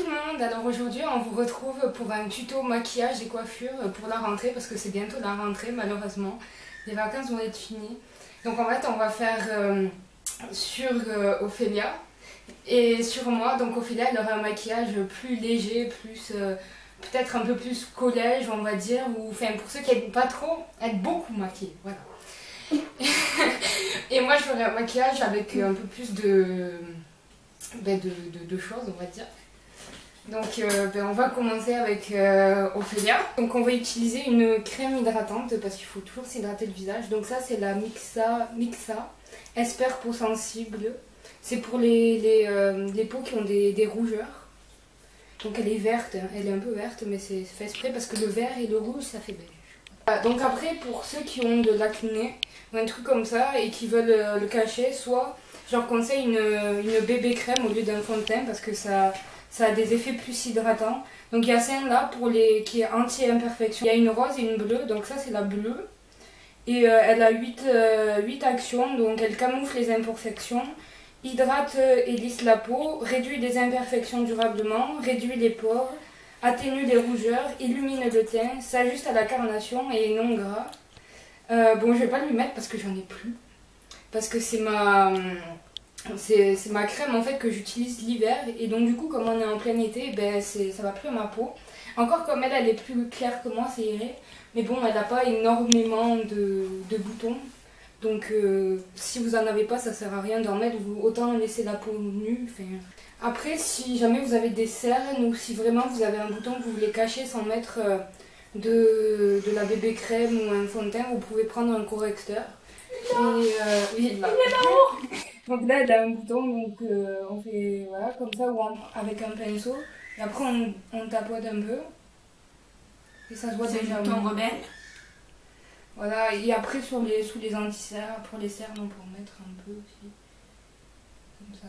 le monde, alors aujourd'hui on vous retrouve pour un tuto maquillage et coiffure pour la rentrée parce que c'est bientôt la rentrée malheureusement, les vacances vont être finies. Donc en fait on va faire sur Ophélia et sur moi, donc Ophélia elle aura un maquillage plus léger, plus peut-être un peu plus collège on va dire, ou enfin pour ceux qui n'aiment pas trop être beaucoup maquillés, voilà. Et moi je ferai un maquillage avec un peu plus de choses on va dire. Donc on va commencer avec Ophélia. Donc on va utiliser une crème hydratante parce qu'il faut toujours s'hydrater le visage. Donc ça c'est la Mixa Esper peau sensible. C'est pour les peaux qui ont des rougeurs. Donc elle est verte, elle est un peu verte mais c'est fait exprès parce que le vert et le rouge ça fait beige. Donc après pour ceux qui ont de l'acné ou un truc comme ça et qui veulent le cacher, soit je leur conseille une bébé crème au lieu d'un fond de teint parce que ça a des effets plus hydratants. Donc il y a celle-là pour qui est anti-imperfection. Il y a une rose et une bleue, donc ça c'est la bleue. Et elle a 8 actions, donc elle camoufle les imperfections, hydrate et lisse la peau, réduit les imperfections durablement, réduit les pores, atténue les rougeurs, illumine le teint, s'ajuste à la carnation et est non gras. Bon je vais pas lui mettre parce que j'en ai plus. Parce que c'est ma crème en fait que j'utilise l'hiver et donc du coup comme on est en plein été, ben ça va plus à ma peau. Encore comme elle est plus claire que moi, c'est irait. Mais bon, elle n'a pas énormément de boutons. Donc si vous en avez pas, ça sert à rien d'en mettre, autant laisser la peau nue. Enfin. Après, si jamais vous avez des cernes ou si vraiment vous avez un bouton que vous voulez cacher sans mettre de la bébé crème ou un fond de teint, vous pouvez prendre un correcteur. Et oui, il est là-haut. Donc là, elle a un bouton, donc on fait voilà, comme ça, ou avec un pinceau. Et après, on tapote un peu. Et ça se voit déjà. C'est le bouton rebelle. Voilà, et après, sous les anti-cernes, pour les cernes, on peut en mettre un peu aussi. Comme ça.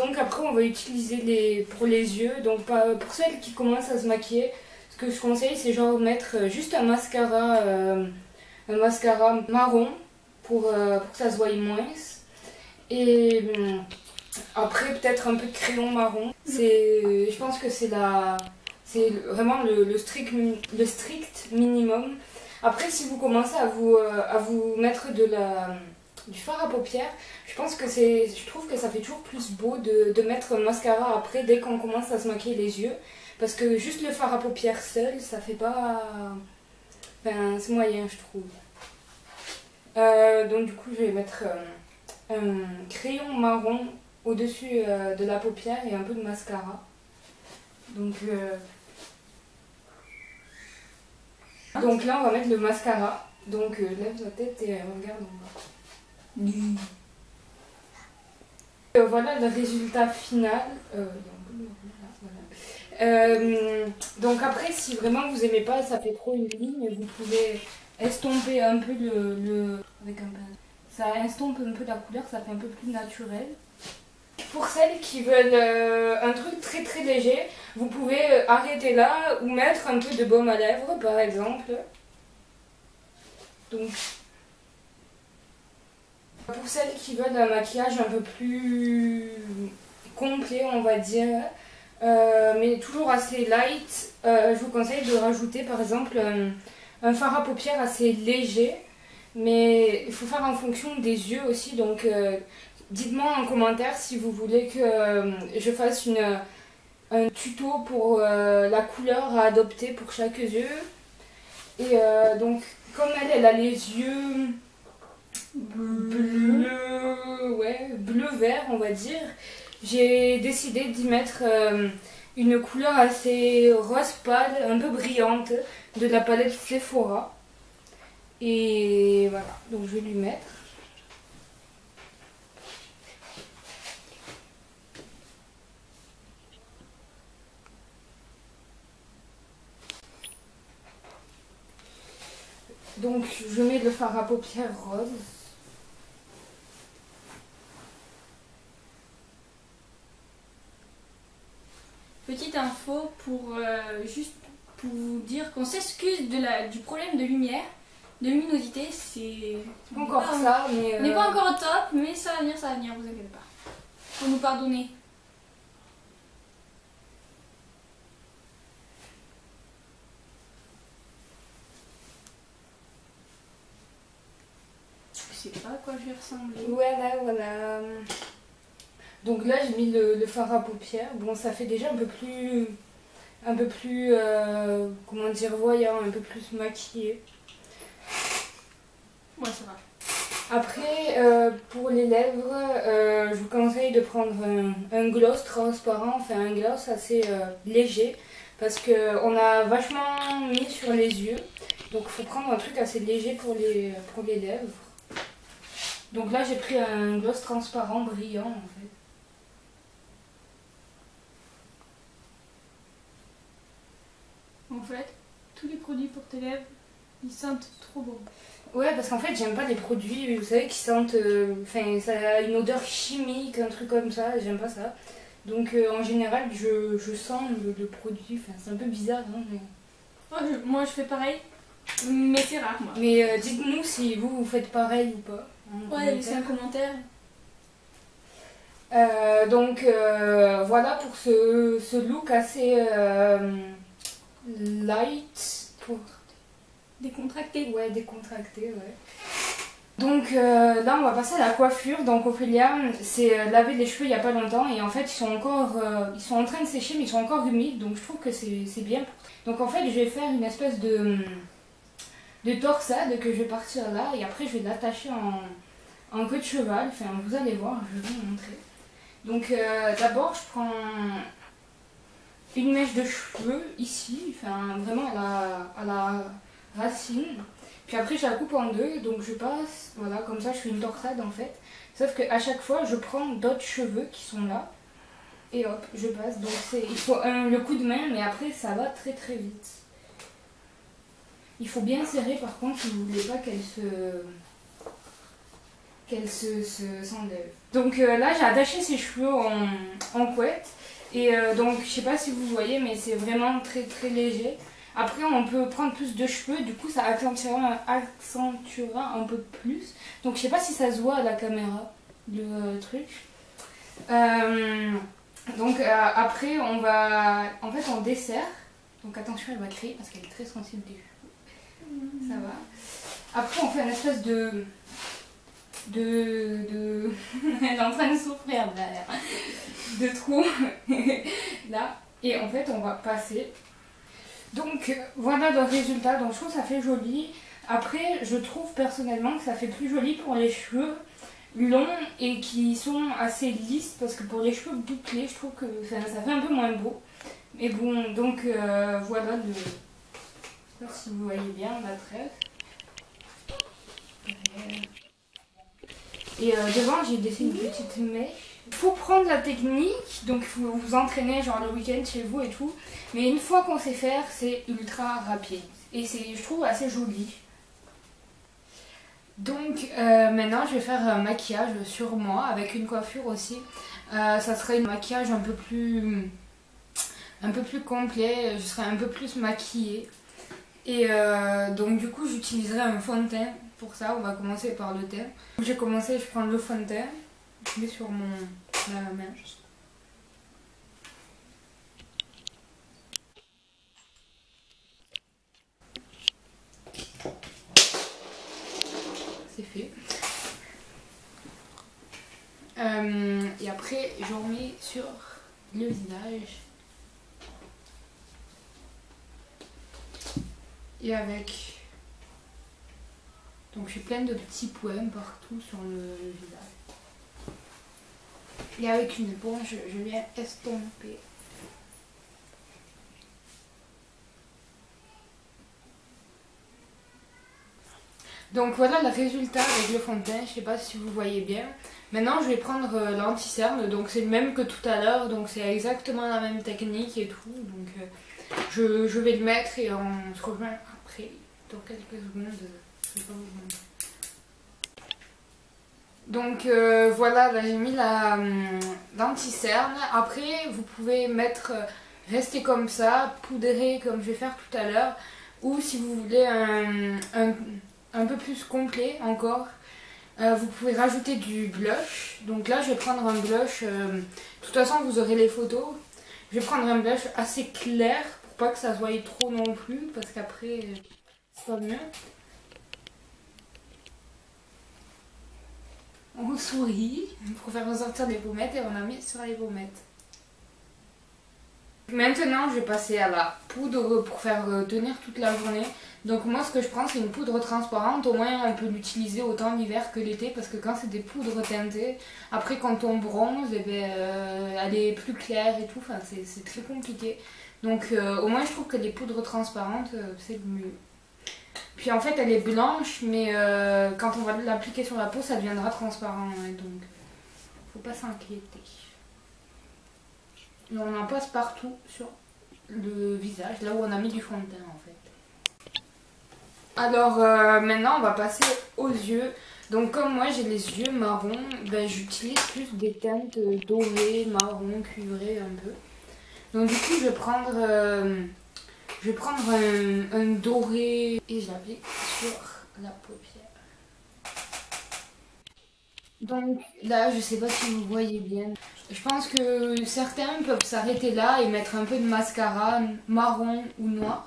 Donc après, on va utiliser pour les yeux. Donc pour celles qui commencent à se maquiller, ce que je conseille, c'est genre mettre juste un mascara marron pour que ça se voie moins. Et après peut-être un peu de crayon marron. Je pense que c'est vraiment le strict minimum. Après si vous commencez à vous mettre du fard à paupières, je trouve que ça fait toujours plus beau de mettre un mascara après dès qu'on commence à se maquiller les yeux. Parce que juste le fard à paupières seul, ça fait pas... Enfin, c'est moyen je trouve. Donc du coup je vais mettre un crayon marron au-dessus de la paupière et un peu de mascara. Donc là on va mettre le mascara. Donc lève la tête et regarde en bas. Voilà le résultat final. Donc après si vraiment vous aimez pas, ça fait trop une ligne, vous pouvez estomper un peu avec un pinceau. Ça estompe un peu la couleur, ça fait un peu plus naturel. Pour celles qui veulent un truc très très léger, vous pouvez arrêter là ou mettre un peu de baume à lèvres par exemple. Donc pour celles qui veulent un maquillage un peu plus complet on va dire, mais toujours assez light, je vous conseille de rajouter par exemple un fard à paupières assez léger, mais il faut faire en fonction des yeux aussi, donc dites-moi en commentaire si vous voulez que je fasse un tuto pour la couleur à adopter pour chaque yeux. Et donc comme elle a les yeux bleu-vert on va dire, j'ai décidé d'y mettre une couleur assez rose pâle, un peu brillante, de la palette Sephora. Et voilà, donc je vais lui mettre. Donc je mets le fard à paupières rose. Petite info juste pour vous dire qu'on s'excuse du problème de lumière, de luminosité, c'est Encore ça, mais... On n'est pas encore au top, mais ça va venir, vous inquiétez pas. Faut nous pardonner. à quoi je vais ressembler. Voilà. Donc là j'ai mis le fard à paupières. Bon, ça fait déjà un peu plus comment dire, voyant, un peu plus maquillé. Ouais, ça va. Après, pour les lèvres, je vous conseille de prendre un gloss transparent, enfin un gloss assez léger, parce qu'on a vachement mis sur les yeux, donc il faut prendre un truc assez léger pour les lèvres. Donc là j'ai pris un gloss transparent brillant en fait. En fait, tous les produits pour tes lèvres, ils sentent trop bon. Ouais, parce qu'en fait j'aime pas les produits, vous savez, qui sentent, enfin ça a une odeur chimique, un truc comme ça, j'aime pas ça. Donc en général je sens le produit, enfin c'est un peu bizarre hein, mais... Moi je fais pareil, mais c'est rare moi. Mais dites-nous si vous faites pareil ou pas. Ouais, laissez un commentaire. Donc voilà pour ce look assez light, pour... Décontracté. Ouais, décontracté, ouais. Donc là on va passer à la coiffure. Donc Ophélia s'est lavé les cheveux il y a pas longtemps et en fait ils sont encore ils sont en train de sécher mais ils sont encore humides, donc je trouve que c'est bien. Donc en fait je vais faire une espèce de torsade que je vais partir là et après je vais l'attacher en queue de cheval. Enfin vous allez voir, je vais vous montrer. Donc d'abord je prends une mèche de cheveux ici, enfin vraiment à la racine. Puis après je la coupe en deux, donc je passe, voilà, comme ça je fais une torsade en fait. Sauf qu'à chaque fois je prends d'autres cheveux qui sont là et hop, je passe. Donc il faut le coup de main, mais après ça va très très vite. Il faut bien serrer par contre si vous voulez pas qu'elle s'enlève. Donc là j'ai attaché ses cheveux en couette. Et donc je sais pas si vous voyez, mais c'est vraiment très très léger. Après on peut prendre plus de cheveux, du coup ça accentuera un peu plus. Donc je sais pas si ça se voit à la caméra, le truc. Après on va, en fait on dessert. Donc attention, elle va crier parce qu'elle est très sensible des cheveux. Ça va. Après on fait une espèce de... Elle est en train de souffrir derrière. De trou. Là. Et en fait on va passer. Donc voilà le résultat, donc je trouve que ça fait joli. Après je trouve personnellement que ça fait plus joli pour les cheveux longs et qui sont assez lisses, parce que pour les cheveux bouclés je trouve que ça fait un peu moins beau. Mais bon, donc voilà le... Je sais pas si vous voyez bien la trèfle. Et devant j'ai dessiné une petite mèche. Il faut prendre la technique, donc il faut vous entraîner genre le week-end chez vous et tout. Mais une fois qu'on sait faire, c'est ultra rapide. Et c'est, je trouve, assez joli. Donc maintenant je vais faire un maquillage sur moi avec une coiffure aussi. Ça serait un maquillage un peu plus complet, je serai un peu plus maquillée. Et donc du coup j'utiliserai un fond de teint. Pour ça on va commencer par le teint. J'ai commencé, je prends le fond de teint, je mets sur ma main. C'est fait. Et après j'en mets sur le visage. Et avec... Donc j'ai plein de petits poèmes partout sur le visage. Et avec une éponge, je viens estomper. Donc voilà le résultat avec le fond de teint, je sais pas si vous voyez bien. Maintenant je vais prendre l'anti-cerne, donc c'est le même que tout à l'heure, donc c'est exactement la même technique et tout. Donc je vais le mettre et on se rejoint après, dans quelques secondes. Je vais pas vous montrer. Donc voilà, là j'ai mis l'anti-cerne. Après vous pouvez mettre, rester comme ça, poudrer comme je vais faire tout à l'heure. Ou si vous voulez un peu plus complet encore, vous pouvez rajouter du blush. Donc là je vais prendre un blush, de toute façon vous aurez les photos. Je vais prendre un blush assez clair pour pas que ça se voie trop non plus, parce qu'après c'est pas mieux. on sourit pour faire ressortir les pommettes et on a mis sur les pommettes. Maintenant je vais passer à la poudre pour faire tenir toute la journée. Donc moi ce que je prends c'est une poudre transparente, au moins on peut l'utiliser autant l'hiver que l'été parce que quand c'est des poudres teintées, après quand on bronze, eh ben, elle est plus claire et tout, enfin, c'est très compliqué. Donc au moins je trouve que les poudres transparentes c'est le mieux. Puis en fait elle est blanche mais quand on va l'appliquer sur la peau ça deviendra transparent, hein, donc faut pas s'inquiéter. Et on en passe partout sur le visage, là où on a mis du fond de teint en fait. Alors maintenant on va passer aux yeux. Donc comme moi j'ai les yeux marrons, ben, j'utilise plus des teintes dorées, marron, cuivrées un peu. Donc du coup je vais prendre un doré et j'applique sur la paupière. Donc là je sais pas si vous voyez bien. Je pense que certains peuvent s'arrêter là et mettre un peu de mascara marron ou noir.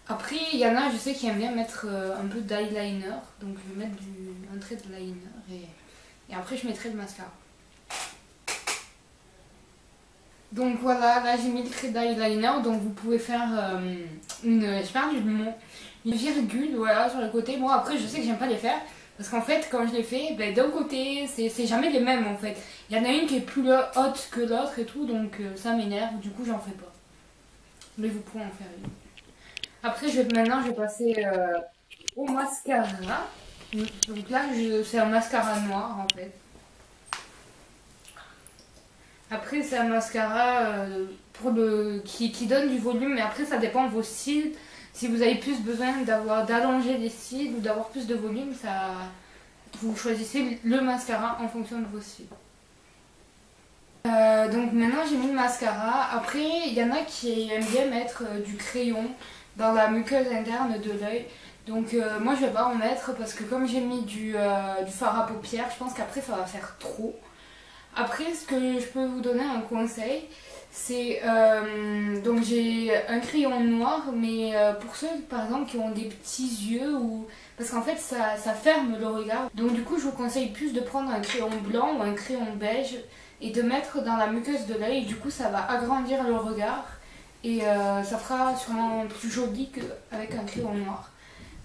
Après, il y en a, je sais, qui aiment bien mettre un peu d'eyeliner. Donc je vais mettre un trait de liner et après je mettrai le mascara. Donc voilà, là j'ai mis le trait d'eyeliner. Donc vous pouvez faire une virgule voilà, sur le côté. Moi après je sais que j'aime pas les faire. Parce qu'en fait, quand je les fais, ben, d'un côté, c'est jamais les mêmes en fait. Il y en a une qui est plus haute que l'autre et tout, donc ça m'énerve, du coup j'en fais pas. Mais vous pouvez en faire une. Après, maintenant, je vais passer au mascara. Donc là, c'est un mascara noir en fait. Après, c'est un mascara qui donne du volume, mais après, ça dépend de vos cils. Si vous avez plus besoin d'allonger les cils ou d'avoir plus de volume, vous choisissez le mascara en fonction de vos cils. Donc maintenant j'ai mis le mascara. Après il y en a qui aiment bien mettre du crayon dans la muqueuse interne de l'œil. Donc moi je vais pas en mettre parce que comme j'ai mis du fard à paupières, je pense qu'après ça va faire trop. Après ce que je peux vous donner un conseil, c'est donc j'ai un crayon noir mais pour ceux par exemple qui ont des petits yeux ou parce qu'en fait ça ferme le regard, donc du coup je vous conseille plus de prendre un crayon blanc ou un crayon beige et de mettre dans la muqueuse de l'œil, du coup ça va agrandir le regard et ça fera sûrement plus joli qu'avec un crayon noir.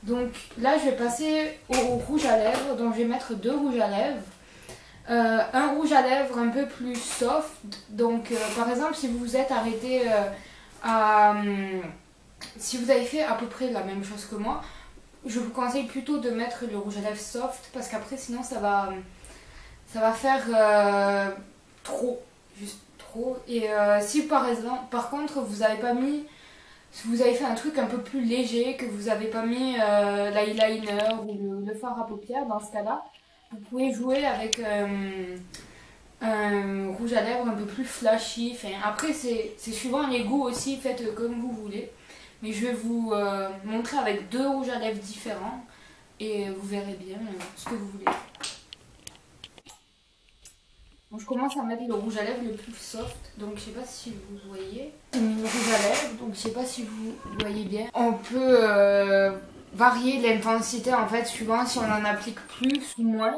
Donc là je vais passer au rouge à lèvres, donc je vais mettre deux rouges à lèvres. Un rouge à lèvres un peu plus soft, donc par exemple si vous vous êtes arrêté si vous avez fait à peu près la même chose que moi, je vous conseille plutôt de mettre le rouge à lèvres soft parce qu'après sinon ça va faire trop, juste trop. Et si par contre vous avez pas mis, si vous avez fait un truc un peu plus léger, que vous avez pas mis l'eyeliner ou le fard à paupières, dans ce cas là vous pouvez jouer avec un rouge à lèvres un peu plus flashy. Enfin, après, c'est suivant les goûts aussi, faites comme vous voulez. Mais je vais vous montrer avec deux rouges à lèvres différents et vous verrez bien ce que vous voulez. Donc, je commence à mettre le rouge à lèvres le plus soft. Donc, je sais pas si vous voyez. J'ai mis le rouge à lèvres, donc je sais pas si vous voyez bien. On peut varier l'intensité en fait suivant si on en applique plus ou moins.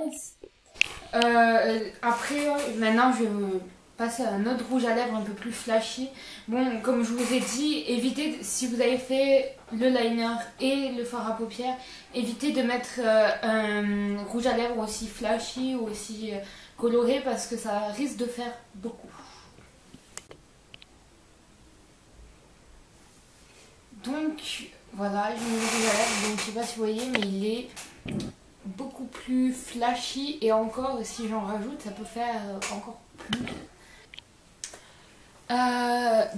Après maintenant je vais passer à un autre rouge à lèvres un peu plus flashy. Bon, comme je vous ai dit, évitez, si vous avez fait le liner et le fard à paupières, évitez de mettre un rouge à lèvres aussi flashy ou aussi coloré parce que ça risque de faire beaucoup. Donc voilà, je mets le rouge à lèvres, donc je sais pas si vous voyez, mais il est beaucoup plus flashy et encore si j'en rajoute ça peut faire encore plus.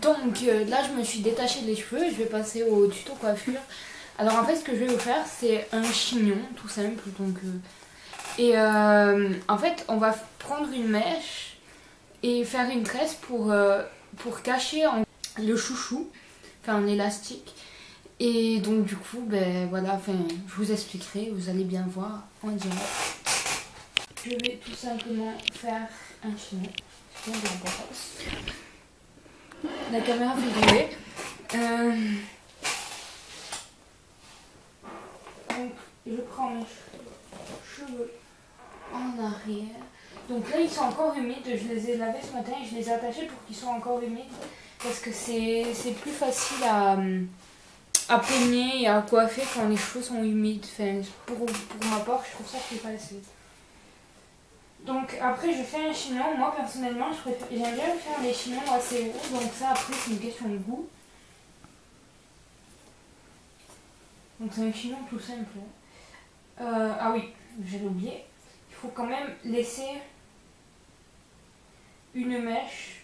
Donc là je me suis détaché les cheveux, je vais passer au tuto coiffure. Alors en fait ce que je vais vous faire c'est un chignon tout simple, donc en fait on va prendre une mèche et faire une tresse pour cacher le chouchou, enfin un élastique. Et donc du coup, ben voilà, enfin, je vous expliquerai, vous allez bien voir en direct. Je vais tout simplement faire un chignon. La caméra fait tomber. Donc je prends mes cheveux en arrière. Donc là ils sont encore humides, je les ai lavés ce matin et je les ai attachés pour qu'ils soient encore humides parce que c'est plus facile à peigner et à coiffer quand les cheveux sont humides. Enfin, pour ma part je trouve ça plus facile. Donc après je fais un chignon, moi personnellement j'aime bien faire les chignons assez hauts, donc ça après c'est une question de goût. Donc c'est un chignon tout simple. Ah oui, j'avais oublié, il faut quand même laisser une mèche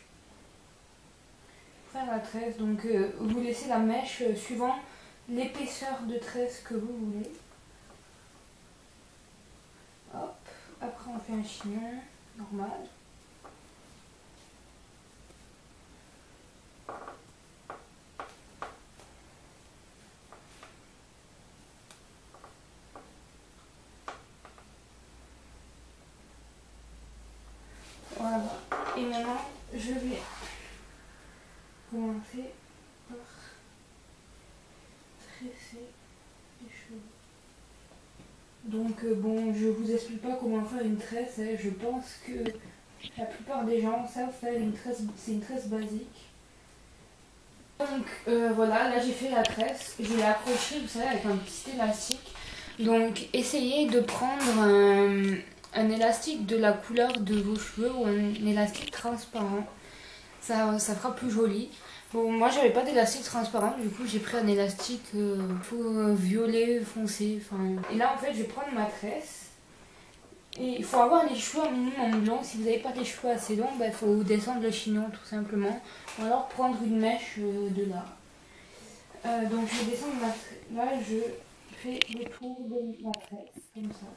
pour faire la tresse. Donc vous laissez la mèche suivant l'épaisseur de tresse que vous voulez. Hop, après on fait un chignon normal. Voilà. Et maintenant, je vais commencer par tresser les cheveux. Donc bon, je vous explique pas comment faire une tresse. Hein. Je pense que la plupart des gens savent faire une tresse. C'est une tresse basique. Donc voilà, là j'ai fait la tresse. Je l'ai accrochée, vous savez, avec un petit élastique. Donc essayez de prendre un élastique de la couleur de vos cheveux ou un élastique transparent. Ça fera plus joli. Bon, moi j'avais pas d'élastique transparent, du coup j'ai pris un élastique violet foncé. Et là en fait je vais prendre ma tresse. Et il faut avoir les cheveux un minimum longs. Si vous n'avez pas les cheveux assez longs, il faut descendre le chignon tout simplement. Ou alors prendre une mèche de là. Donc je vais descendre ma tresse. Là je fais le tour de ma tresse, comme ça.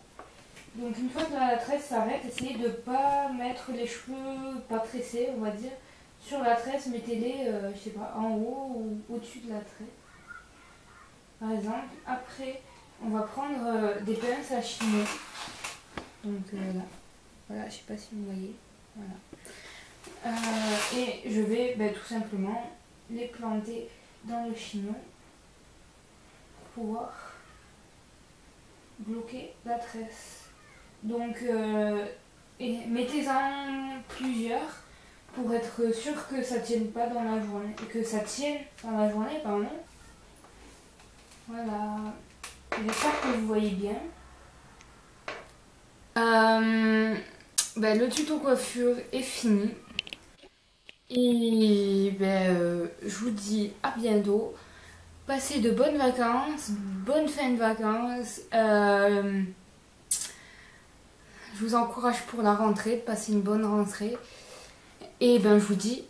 Donc une fois que la tresse s'arrête, essayez de ne pas mettre les cheveux pas tressés, on va dire, sur la tresse. Mettez-les, je sais pas, en haut ou au-dessus de la tresse. Par exemple, après, on va prendre des pinces à chignon. Donc là, voilà, je sais pas si vous voyez. Voilà. Et je vais tout simplement les planter dans le chignon pour pouvoir bloquer la tresse. Donc mettez-en plusieurs pour être sûr que ça tienne pas dans la journée, que ça tienne dans la journée, pardon. Voilà, j'espère que vous voyez bien. Le tuto coiffure est fini et je vous dis à bientôt. Passez de bonnes vacances, bonne fin de vacances. Je vous encourage pour la rentrée, de passer une bonne rentrée. Et je vous dis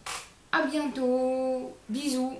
à bientôt. Bisous.